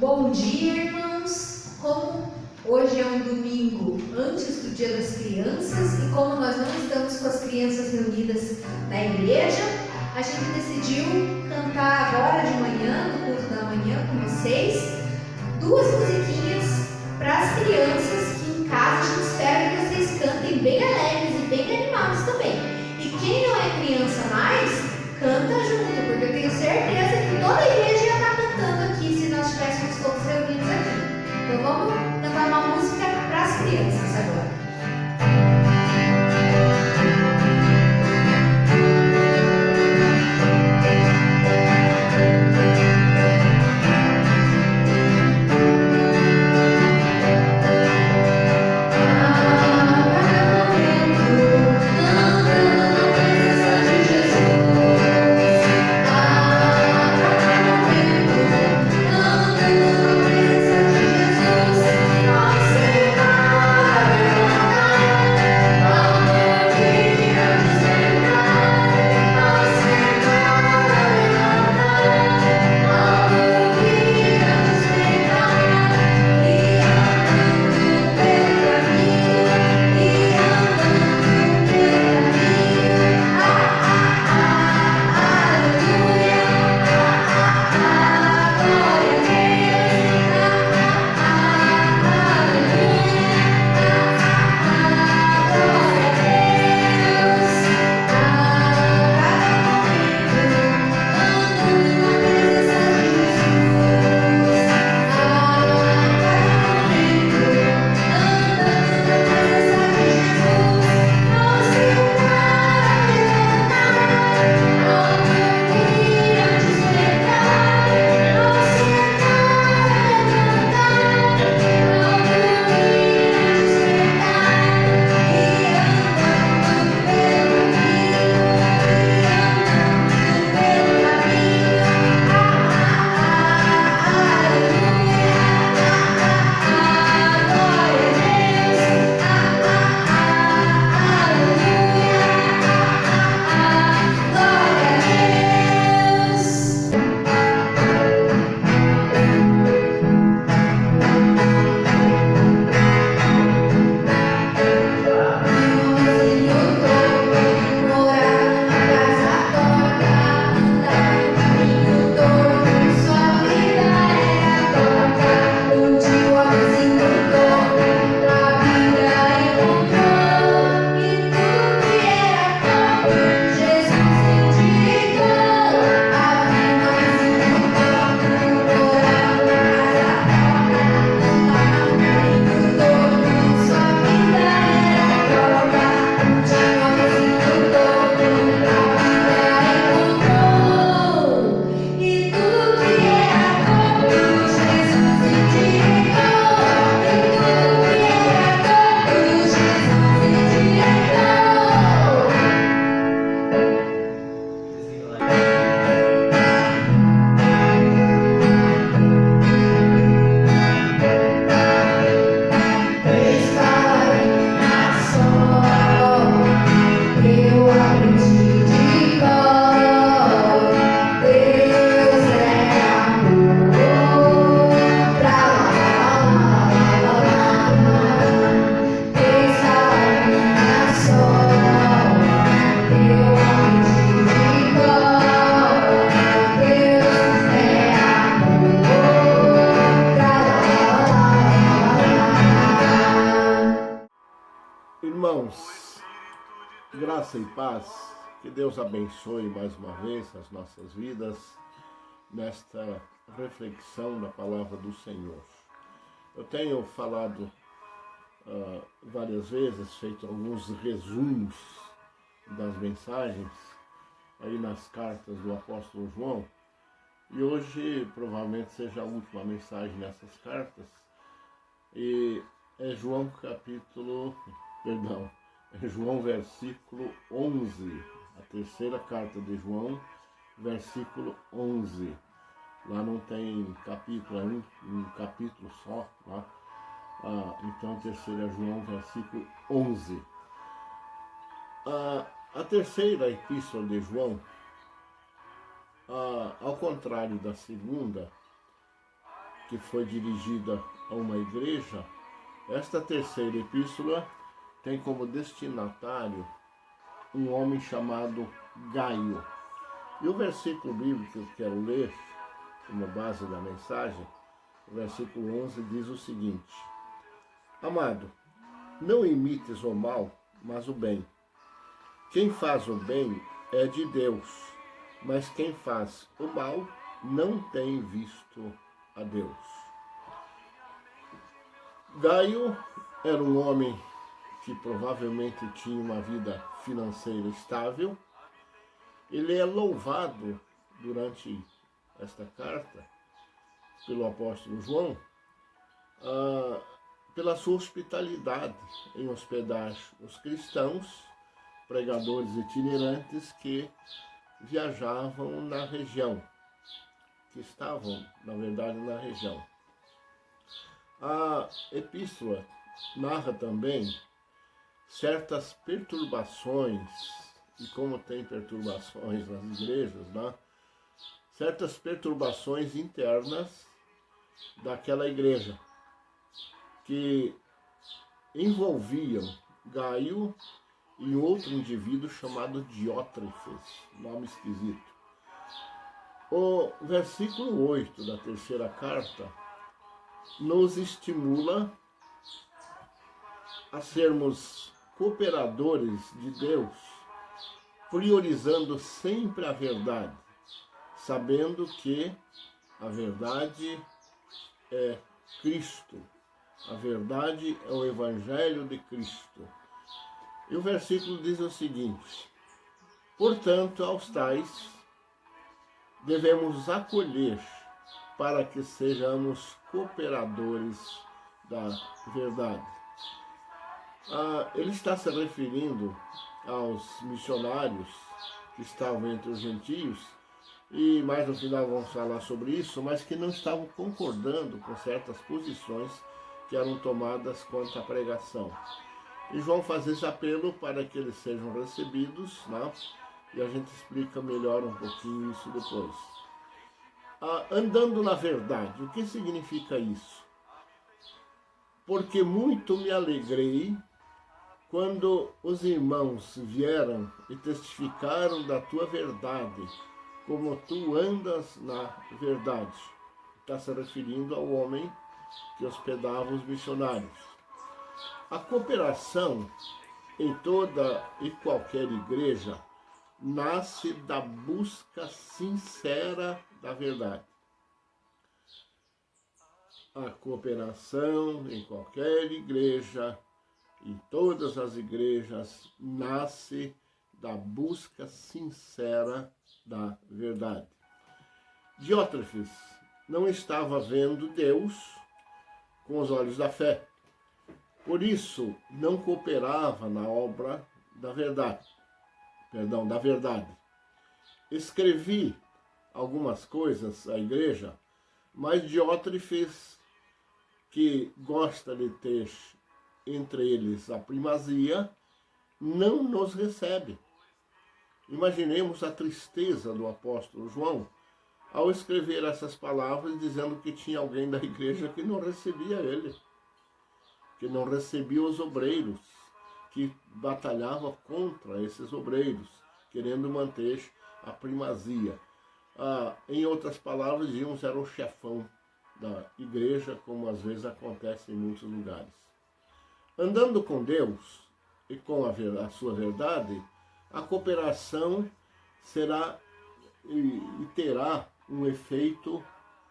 Bom dia, irmãos! Como hoje é um domingo antes do Dia das Crianças e como nós não estamos com as crianças reunidas na igreja, a gente decidiu cantar agora de manhã, no culto da manhã com vocês, duas musiquinhas para as crianças que em casa a gente espera que vocês cantem bem alegres e bem animados também. E quem não é criança mais, canta junto, porque eu tenho certeza que toda a igreja ia estar cantando aqui se nós estivéssemos todos reunidos aqui. Então vamos cantar uma música para as crianças agora. Irmãos, graça e paz, que Deus abençoe mais uma vez as nossas vidas nesta reflexão da palavra do Senhor. Eu tenho falado várias vezes, feito alguns resumos das mensagens aí nas cartas do apóstolo João, e hoje provavelmente seja a última mensagem nessas cartas, e é João versículo 11, a terceira carta de João, versículo 11. Lá não tem capítulo, é um capítulo só, tá? Então, terceira João, versículo 11. A terceira epístola de João, ao contrário da segunda, que foi dirigida a uma igreja, esta terceira epístola tem como destinatário um homem chamado Gaio. E o versículo bíblico que eu quero ler, como base da mensagem, o versículo 11 diz o seguinte: Amado, não imites o mal, mas o bem. Quem faz o bem é de Deus, mas quem faz o mal não tem visto a Deus. Gaio era um homem que provavelmente tinha uma vida financeira estável. Ele é louvado durante esta carta pelo apóstolo João pela sua hospitalidade em hospedar os cristãos, pregadores itinerantes que viajavam na região, que estavam, na verdade, na região. A epístola narra também certas perturbações, e como tem perturbações nas igrejas, né? Certas perturbações internas daquela igreja, que envolviam Gaio e outro indivíduo chamado Diótrefes, nome esquisito. O versículo 8 da terceira carta nos estimula a sermos cooperadores de Deus, priorizando sempre a verdade, sabendo que a verdade é Cristo, a verdade é o Evangelho de Cristo. E o versículo diz o seguinte: portanto, aos tais devemos acolher para que sejamos cooperadores da verdade. Ele está se referindo aos missionários que estavam entre os gentios, e mais no final vamos falar sobre isso, mas que não estavam concordando com certas posições que eram tomadas quanto à pregação. E João faz esse apelo para que eles sejam recebidos, né? E a gente explica melhor um pouquinho isso depois. Andando na verdade, o que significa isso? Porque muito me alegrei quando os irmãos vieram e testificaram da tua verdade, como tu andas na verdade. Está se referindo ao homem que hospedava os missionários. A cooperação em toda e qualquer igreja nasce da busca sincera da verdade. A cooperação em qualquer igreja, em todas as igrejas, nasce da busca sincera da verdade. Diótrefes não estava vendo Deus com os olhos da fé. Por isso, não cooperava na obra da verdade. Escrevi algumas coisas à igreja, mas Diótrefes, que gosta de ter entre eles a primazia, não nos recebe. Imaginemos a tristeza do apóstolo João ao escrever essas palavras, dizendo que tinha alguém da igreja que não recebia ele, que não recebia os obreiros, que batalhava contra esses obreiros, querendo manter a primazia. Em outras palavras, digamos, era o chefão da igreja, como às vezes acontece em muitos lugares. Andando com Deus e com a sua verdade, a cooperação será e terá um efeito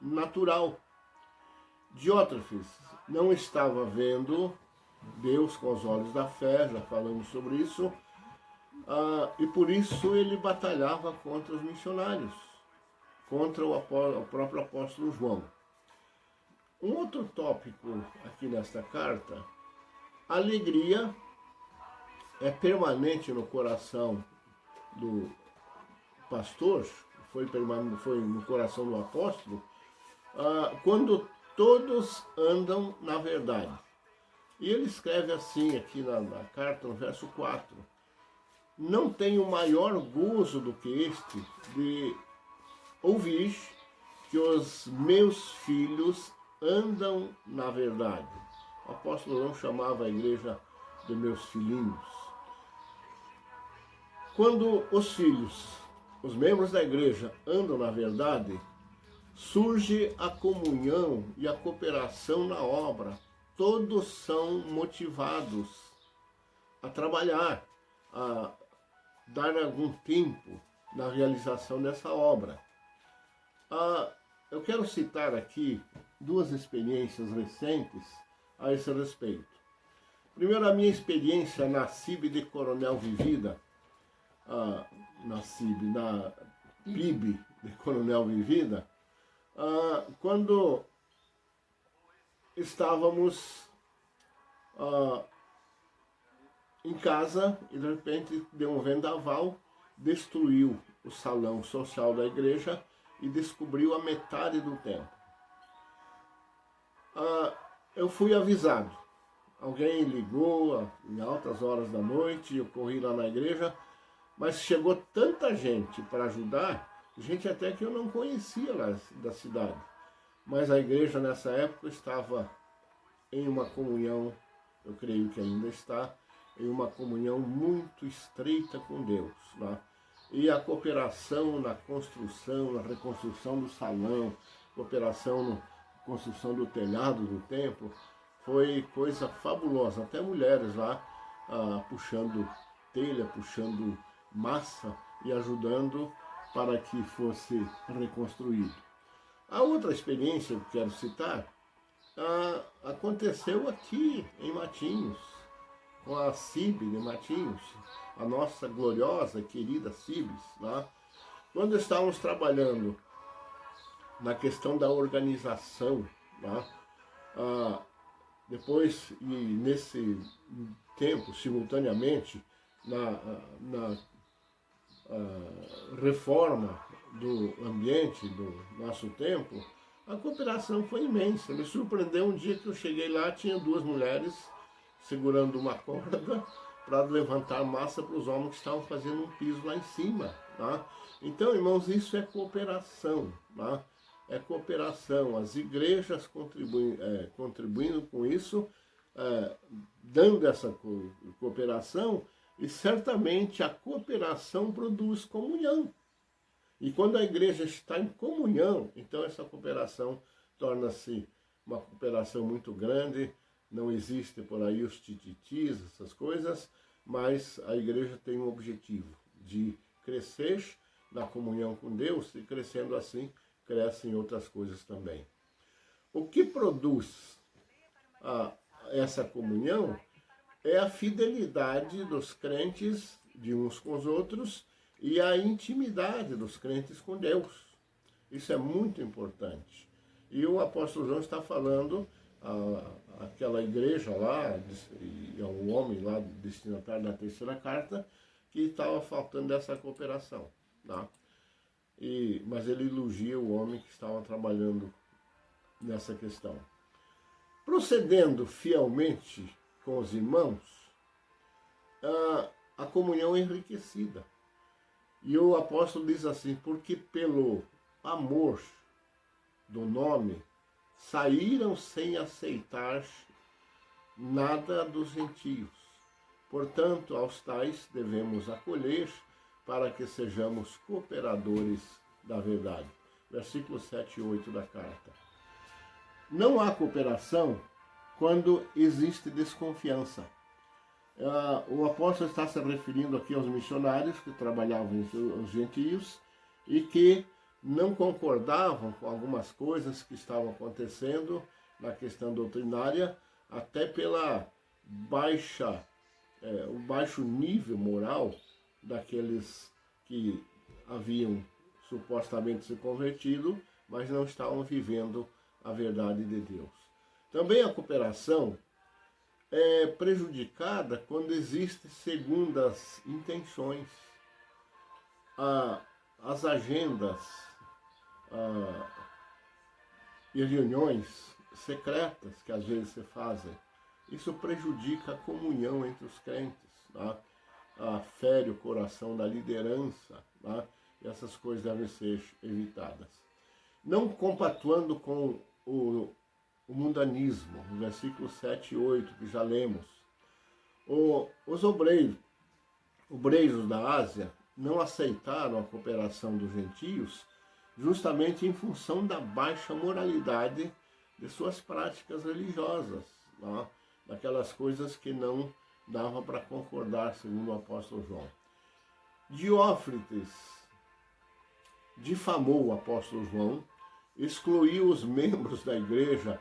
natural. Diótrefes não estava vendo Deus com os olhos da fé, já falamos sobre isso, e por isso ele batalhava contra os missionários, contra o próprio apóstolo João. Um outro tópico aqui nesta carta: a alegria é permanente no coração do pastor, foi no coração do apóstolo, quando todos andam na verdade. E ele escreve assim aqui na carta, no verso 4: não tenho maior gozo do que este, de ouvir que os meus filhos andam na verdade. O apóstolo João chamava a igreja de meus filhinhos. Quando os filhos, os membros da igreja, andam na verdade, surge a comunhão e a cooperação na obra. Todos são motivados a trabalhar, a dar algum tempo na realização dessa obra. Eu quero citar aqui duas experiências recentes a esse respeito. Primeiro, a minha experiência na CIB de Coronel Vivida, na PIB de Coronel Vivida, quando estávamos em casa e de repente deu um vendaval, destruiu o salão social da igreja e descobriu a metade do templo. Eu fui avisado. Alguém ligou em altas horas da noite, eu corri lá na igreja, mas chegou tanta gente para ajudar, gente até que eu não conhecia lá da cidade. Mas a igreja nessa época estava em uma comunhão, eu creio que ainda está, em uma comunhão muito estreita com Deus, né? E a cooperação na construção, na reconstrução do salão, cooperação na construção do telhado do templo, foi coisa fabulosa. Até mulheres lá puxando telha, puxando massa e ajudando para que fosse reconstruído. A outra experiência que eu quero citar aconteceu aqui em Matinhos, com a CIB de Matinhos, a nossa gloriosa, querida CIBs, né? Quando estávamos trabalhando na questão da organização, né? Depois, e nesse tempo, simultaneamente, na reforma do ambiente do nosso templo, a cooperação foi imensa. Me surpreendeu um dia que eu cheguei lá, tinha duas mulheres segurando uma corda para levantar massa para os homens que estavam fazendo um piso lá em cima. Tá? Então, irmãos, isso é cooperação. Tá? É cooperação. As igrejas contribuindo com isso, dando essa cooperação, e certamente a cooperação produz comunhão. E quando a igreja está em comunhão, então essa cooperação torna-se uma cooperação muito grande. Não existe por aí os tititis, essas coisas, mas a igreja tem um objetivo de crescer na comunhão com Deus, e crescendo assim, crescem outras coisas também. O que produz essa comunhão é a fidelidade dos crentes de uns com os outros e a intimidade dos crentes com Deus. Isso é muito importante. E o apóstolo João está falando aquela igreja lá, e ao homem lá destinatário da terceira carta, que estava faltando essa cooperação. Tá? Mas ele elogia o homem que estava trabalhando nessa questão. Procedendo fielmente com os irmãos, a comunhão é enriquecida. E o apóstolo diz assim: porque pelo amor do nome saíram sem aceitar nada dos gentios. Portanto, aos tais devemos acolher para que sejamos cooperadores da verdade. Versículos 7 e 8 da carta. Não há cooperação quando existe desconfiança. O apóstolo está se referindo aqui aos missionários que trabalhavam os gentios e que não concordavam com algumas coisas que estavam acontecendo na questão doutrinária, até pela o baixo nível moral daqueles que haviam supostamente se convertido, mas não estavam vivendo a verdade de Deus. Também a cooperação é prejudicada quando existem segundas intenções. As agendas e reuniões secretas que às vezes se fazem, isso prejudica a comunhão entre os crentes, tá? Fere o coração da liderança, tá? E essas coisas devem ser evitadas. Não compatuando com o mundanismo, no versículo 7 e 8, que já lemos. Os obreiros da Ásia não aceitaram a cooperação dos gentios justamente em função da baixa moralidade de suas práticas religiosas, né? Daquelas coisas que não dava para concordar, segundo o apóstolo João. Diófrites difamou o apóstolo João, excluiu os membros da igreja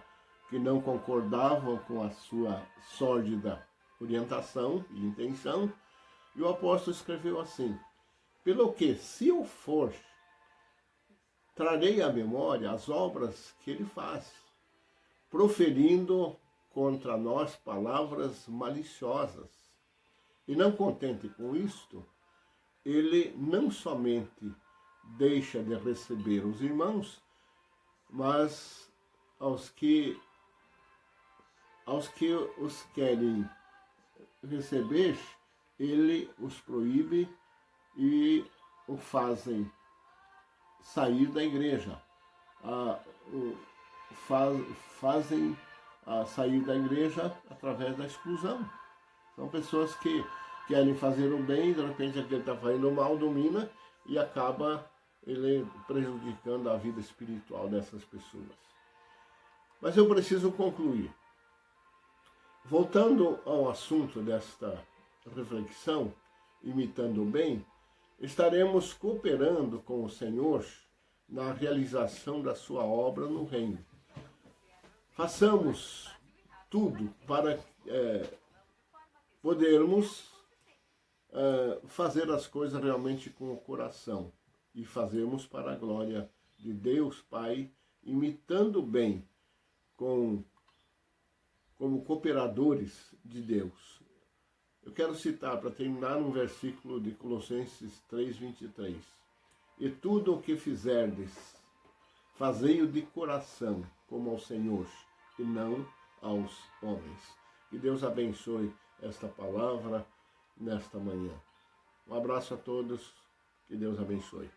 que não concordavam com a sua sórdida orientação e intenção, e o apóstolo escreveu assim: pelo que, se eu for, trarei à memória as obras que ele faz, proferindo contra nós palavras maliciosas. E não contente com isto, ele não somente deixa de receber os irmãos, mas aos que os querem receber, ele os proíbe e o fazem sair da igreja. Fazem sair da igreja através da exclusão. São pessoas que querem fazer o bem, de repente aquele está fazendo o mal, domina e acaba ele prejudicando a vida espiritual dessas pessoas. Mas eu preciso concluir. Voltando ao assunto desta reflexão, imitando o bem, estaremos cooperando com o Senhor na realização da sua obra no reino. Façamos tudo para podermos fazer as coisas realmente com o coração e fazermos para a glória de Deus Pai, imitando bem como cooperadores de Deus. Eu quero citar, para terminar, um versículo de Colossenses 3:23. E tudo o que fizerdes, fazei-o de coração, como ao Senhor, e não aos homens. Que Deus abençoe esta palavra nesta manhã. Um abraço a todos, que Deus abençoe.